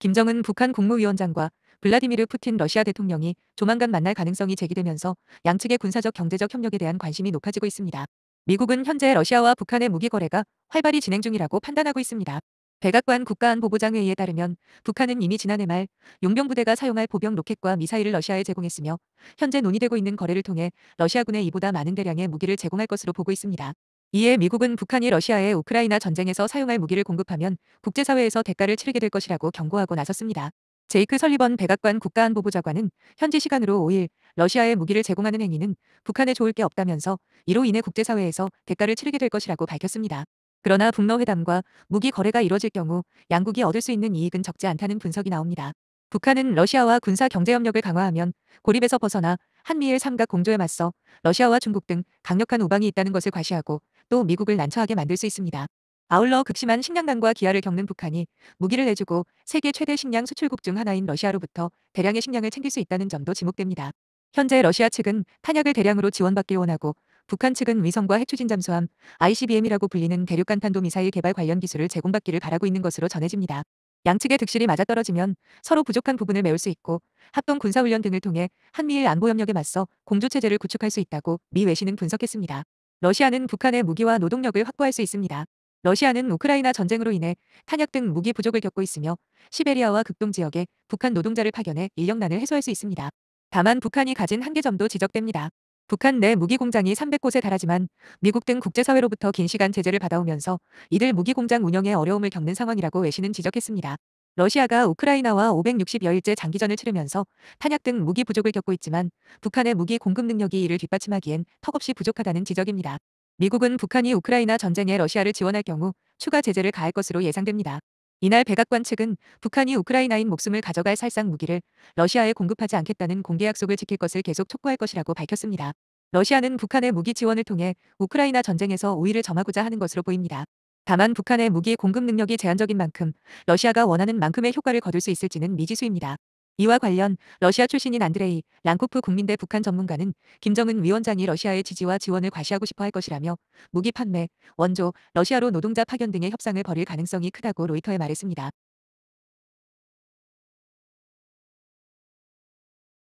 김정은 북한 국무위원장과 블라디미르 푸틴 러시아 대통령이 조만간 만날 가능성이 제기되면서 양측의 군사적 경제적 협력에 대한 관심이 높아지고 있습니다. 미국은 현재 러시아와 북한의 무기 거래가 활발히 진행 중이라고 판단하고 있습니다. 백악관 국가안보보장회의에 따르면 북한은 이미 지난해 말 용병부대가 사용할 보병 로켓과 미사일을 러시아에 제공했으며 현재 논의되고 있는 거래를 통해 러시아군에 이보다 많은 대량의 무기를 제공할 것으로 보고 있습니다. 이에 미국은 북한이 러시아에 우크라이나 전쟁에서 사용할 무기를 공급하면 국제사회에서 대가를 치르게 될 것이라고 경고하고 나섰습니다. 제이크 설리번 백악관 국가안보부 장관은 현지 시간으로 5일 러시아에 무기를 제공하는 행위는 북한에 좋을 게 없다면서 이로 인해 국제사회에서 대가를 치르게 될 것이라고 밝혔습니다. 그러나 북러 회담과 무기 거래가 이뤄질 경우 양국이 얻을 수 있는 이익은 적지 않다는 분석이 나옵니다. 북한은 러시아와 군사 경제 협력을 강화하면 고립에서 벗어나 한미일 삼각 공조에 맞서 러시아와 중국 등 강력한 우방이 있다는 것을 과시하고 또 미국을 난처하게 만들 수 있습니다. 아울러 극심한 식량난과 기아를 겪는 북한이 무기를 내주고 세계 최대 식량 수출국 중 하나인 러시아로부터 대량의 식량을 챙길 수 있다는 점도 지목됩니다. 현재 러시아 측은 탄약을 대량으로 지원받길 원하고 북한 측은 위성과 핵추진 잠수함 ICBM이라고 불리는 대륙간 탄도미사일 개발 관련 기술을 제공받기를 바라고 있는 것으로 전해집니다. 양측의 득실이 맞아떨어지면 서로 부족한 부분을 메울 수 있고 합동 군사훈련 등을 통해 한미일 안보협력에 맞서 공조체제를 구축할 수 있다고 미 외신은 분석했습니다. 러시아는 북한의 무기와 노동력을 확보할 수 있습니다. 러시아는 우크라이나 전쟁으로 인해 탄약 등 무기 부족을 겪고 있으며 시베리아와 극동 지역에 북한 노동자를 파견해 인력난을 해소할 수 있습니다. 다만 북한이 가진 한계점도 지적됩니다. 북한 내 무기 공장이 300곳에 달하지만 미국 등 국제사회로부터 긴 시간 제재를 받아오면서 이들 무기 공장 운영에 어려움을 겪는 상황이라고 외신은 지적했습니다. 러시아가 우크라이나와 560여일째 장기전을 치르면서 탄약 등 무기 부족을 겪고 있지만 북한의 무기 공급 능력이 이를 뒷받침하기엔 턱없이 부족하다는 지적입니다. 미국은 북한이 우크라이나 전쟁에 러시아를 지원할 경우 추가 제재를 가할 것으로 예상됩니다. 이날 백악관 측은 북한이 우크라이나인 목숨을 가져갈 살상 무기를 러시아에 공급하지 않겠다는 공개 약속을 지킬 것을 계속 촉구할 것이라고 밝혔습니다. 러시아는 북한의 무기 지원을 통해 우크라이나 전쟁에서 우위를 점하고자 하는 것으로 보입니다. 다만 북한의 무기 공급 능력이 제한적인 만큼 러시아가 원하는 만큼의 효과를 거둘 수 있을지는 미지수입니다. 이와 관련 러시아 출신인 안드레이 랑코프 국민대 북한 전문가는 김정은 위원장이 러시아의 지지와 지원을 과시하고 싶어 할 것이라며 무기 판매, 원조, 러시아로 노동자 파견 등의 협상을 벌일 가능성이 크다고 로이터에 말했습니다.